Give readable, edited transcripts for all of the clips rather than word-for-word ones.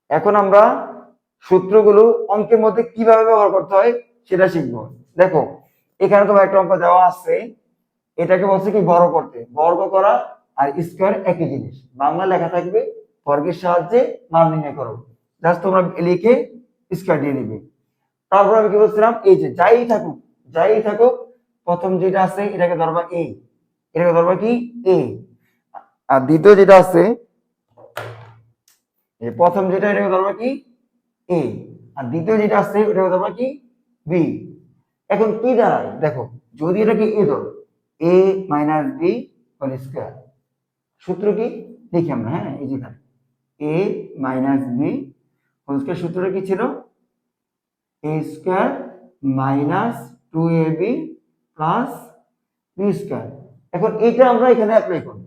এখন আমরা সূত্রগুলো অঙ্কের মধ্যে কিভাবে ব্যবহার করতে হয় সেটা শিখবো। দেখো এখানে তোমার একটা অঙ্ক দেওয়া আছে, এটাকে বলছে কি বর্গ করতে, বর্গ করা আর স্কয়ার একই জিনিস। বাংলা লেখা থাকবে বর্গের সাহায্যে মান নির্ণয় করো, জাস্ট তোমরা লিখে স্কয়ার দিয়ে দিবে। তারপর আমি কি বলছিলাম, এই যে যাই থাকুক প্রথম যেটা আছে এটাকে ধরবা এ, এটাকে ধরবা কি এ, আর দ্বিতীয় যেটা আছে প্রথম যেটা এটাকে ধরবা কি এ, আর দ্বিতীয় যেটা আছে ওটাকে ধরবা কি বি। এখন কি দাঁড়ায় দেখো, যদি এটাকে এ ধরো a minus b whole square, সূত্র কি দেখি আমরা, হ্যাঁ এই যেখানে a minus b whole square, সূত্রটা কি ছিল a square minus 2ab plus b square. এখন এটা আমরা এখানে অ্যাপ্লাই করব।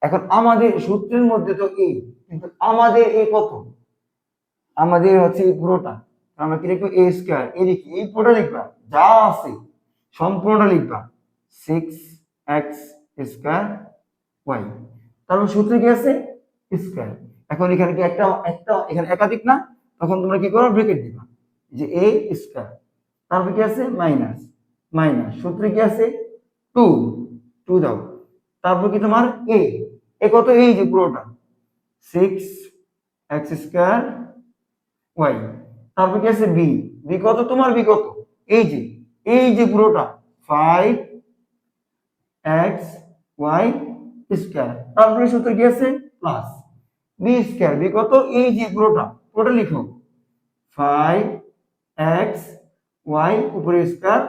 এখন আমাদের সূত্রের মধ্যে তো এ, কিন্তু আমাদের এ কত, আমাদের হচ্ছে এই পুরোটা, আমরা কি লিখবো এ স্কয়ার, এদিকে এই পুরোটা লিখবা, যা আছে সম্পূর্ণটা লিখবা 6x স্কয়ার ওয়াই, তারপর সূত্রে কি আছে স্কয়ার। এখন এখানে কি একটা একটা এখানে একাধিক না, তখন তোমরা কি করো ব্র্যাকেট দিবা যে এ স্কয়ার, তারপর কি আছে মাইনাস মাইনাস, সূত্রে কি আছে 2 2 দাও, তারপর কি তোমার এ এ কত, এই যে পুরোটা 6x স্কয়ার ওয়াই, তারপর কি আছে বি, বি কত তোমার, বি কত এই যে পুরোটা 5x ওয়াই স্কয়ার, তারপরে সূত্র কি আছে প্লাস বি স্কয়ার, বি কত এই যে পুরোটা পুরোটা লিখো 5x ওয়াই উপরে স্কয়ার,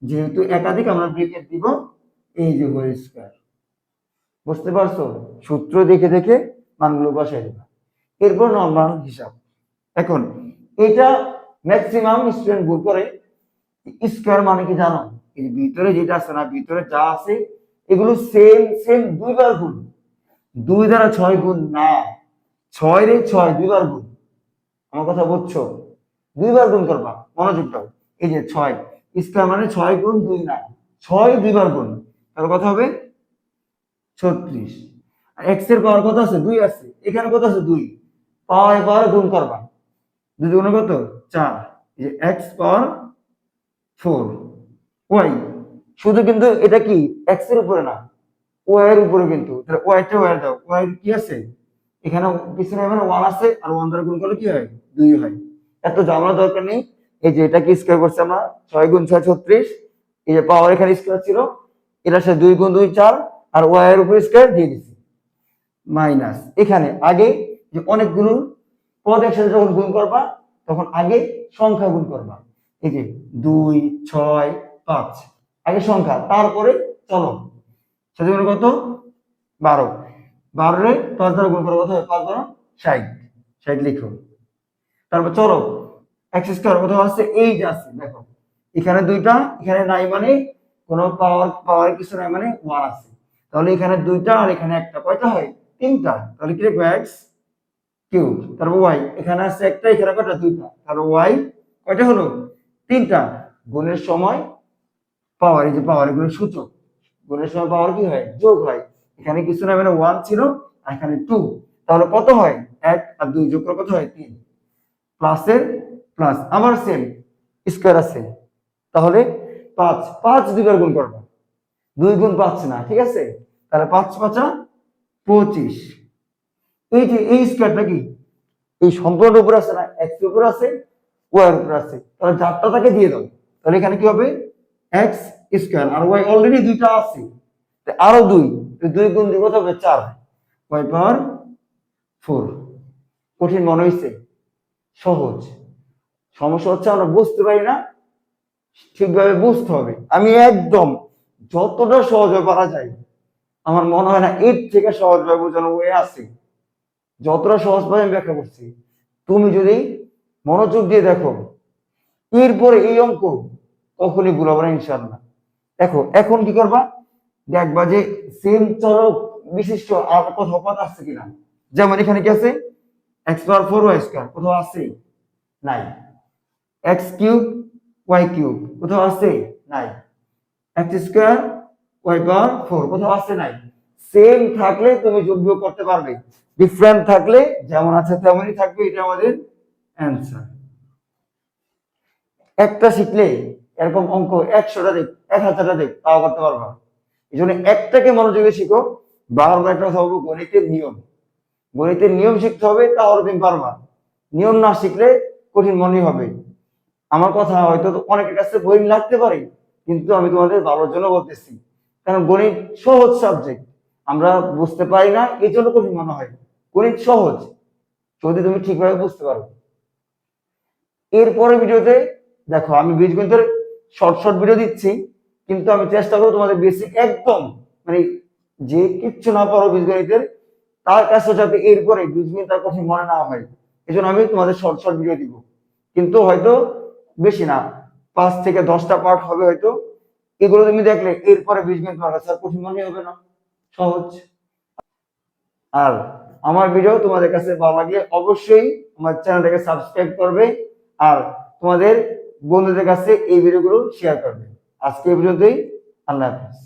যেহেতু একাধিক আমরা ব্র্যাকেট দিব এই যে হোল স্কয়ার। বুঝতে পারছো, সূত্র দেখে দেখে মানগুলো বসাই দিবা, এরপর নরমাল হিসাব। এখন এটা ম্যাক্সিমাম স্টুডেন্ট ভুল করে, স্কয়ার মানে কি জানো, এই ভিতরে যেটা আছে না, ভিতরে যা আছে এগুলো সেম সেম দুইবার গুণ, 2 দ্বারা 6 গুণ না, 6 রে 6 দুইবার গুণ, আমার কথা বুঝছো, দুইবার গুণ করবা, মনোযোগ দাও। এই যে 6 স্কয়ার মানে 6 গুণ 2 না, 6 দুইবার গুণ, তাহলে কত হবে 36। আর x এর পাওয়ার কত আছে 2 আছে, এখানে কত আছে 2, পাওয়ার গুণ করবা, 2 দুগুণে কত 4, এই যে x পাওয়ার 4 ওয়াই, শুধু কিন্তু এটা কি x এর উপরে না ওয়াই এর উপরে, কিন্তু তাহলে ওয়াইটা ওয়াই দাও, ওয়াই কি আছে এখানে পিছনে মানে 1 আছে, আর 1 দ্বারা গুণ করলে কি হয় 2 হয়। এত ঝামেলা দরকার নেই, এই যে এটা কি স্কয়ার করছে আমরা 6 গুণ 6 36, এই যে পাওয়ার এখানে স্কয়ার ছিল, এটার সাথে 2 গুণ 2 4, আর ওয়াই এর উপরে স্কয়ার দিয়ে দিছি মাইনাস, এখানে আগে যে অনেকগুলো পদ একসাথে যখন গুণ করবা তখন আগে সংখ্যা গুণ করবা, এই যে 2 6 5 আগে সংখ্যা, তারপরে চলো সেজন্য কত 12, 12 রে 5 দ্বারা গুণ করো কত হয় 5 12 60, 60 লিখো। তারপর চলো এক্স স্কয়ার কত আছে, এই যে আছে দেখো এখানে দুইটা এখানে নাই, মানে কোনো পাওয়ার কিছু নাই, মানে 1 আছে, তাহলে এখানে দুইটা আর এখানে একটা, কয়টা হয় 3টা, তাহলে কি লিখবো x কিউব, তারপর y এখানে আছে একটা এখানে কয়টা 2টা, তাহলে y কয়টা হলো 3টা। গুণের সময় পাওয়ার, এই যে পাওয়ার এগুলো সূচক, গুণের সময় পাওয়ার কি হয় যোগ হয়, এখানে কিছু না মানে 1 ছিল আর এখানে 2, তাহলে কত হয় 1 আর 2 যোগ করে কত হয় 3, প্লাসের প্লাস আবার সেম স্কয়ার আছে, তাহলে 5 5 দুইবার গুণ করবা, 2 গুণ 5 না, ঠিক আছে, তাহলে 5 5 25, এই যে এই স্কয়ারটা কি এই সম্পূর্ণ উপর আছে না, x এর উপর আছে y এর উপর আছে, তাহলে যারটা তাকে দিয়ে দাও, তাহলে এখানে কি হবে x স্কয়ার, আর y অলরেডি দুইটা আছে আরো 2, 2 গুণ 2 কত হবে 4, y পাওয়ার 4। কঠিন মনে হইছে, সহজ। সমস্যা হচ্ছে আমরা বুঝতে পারি না, ঠিকভাবে বুঝতে হবে। আমি একদম যতটা সহজে পারা যায়, আমার মনে হয় না এর থেকে সহজভাবে বোঝানো হয়ে আছে, যতটা সহজভাবে আমি ব্যাখ্যা করছি, তুমি যদি মনোযোগ দিয়ে দেখো এরপরে এই অঙ্ক কখনই ভুল হবে না ইনশাআল্লাহ। দেখো এখন কি করবা, দেখবা যে সেম চরক বিশিষ্ট আর কোথাও পদ আছে কিনা, যেমন এখানে কি আছে x পাওয়ার 4 y স্কয়ার, কোথাও আছে নাই, x কিউব y কিউব কোথাও আছে নাই, x স্কয়ার y পাওয়ার 4 কোথাও আছে নাই, সেম থাকলে তুমি যোগ বিয়োগ করতে পারবে, ডিফারেন্ট থাকলে যেমন আছে তেমনই থাকবে। এটা আমাদের অ্যান্সার। একটা শিখলে এরকম অঙ্ক 100টা দেখ, 1000টা দেখ, তাও করতে পারবা। এই জন্য একটাকে মনোযোগে শিখো। বারবার একটা কথা বলবো, গণিতের নিয়ম, গণিতের নিয়ম শিখতে হবে, তাহলে তুমি পারবা। নিয়ম না শিখলে কঠিন মনে হবে। আমার কথা হয়তো অনেকের কাছে বোরিং লাগতে পারে, কিন্তু আমি তোমাদের ভালোর জন্য বলতেছি। কারণ গণিত সহজ সাবজেক্ট, আমরা বুঝতে পারি না, এই জন্য কঠিন মনে হয়। গণিত সহজ যদি তুমি ঠিকভাবে বুঝতে পারো। এরপরে ভিডিওতে দেখো, আমি বীজগণিতের শর্ট শর্ট ভিডিও দিচ্ছি, কিন্তু আমি চেষ্টা করবো তোমাদের বেসিক একদম, মানে যে কিচ্ছু না পারো বীজগণিতের, তার কাছে যাতে এরপরে বীজগণিত তার কঠিন মনে না হয়, এই জন্য আমি তোমাদের শর্ট শর্ট ভিডিও দিব। কিন্তু হয়তো বেশি না, 5 থেকে 10টা পার্ট হবে হয়তো। এগুলো তুমি দেখলে এরপরে বীজগণিত তোমার কাছে আর কঠিন মনে হবে না, সহজ। আর আমার ভিডিও তোমাদের কাছে ভালো লাগলে অবশ্যই আমার চ্যানেলটাকে সাবস্ক্রাইব করবে, আর তোমাদের বন্ধুদের কাছে এই ভিডিওগুলো শেয়ার করবে। আজকে এই পর্যন্তই, আল্লাহ হাফেজ।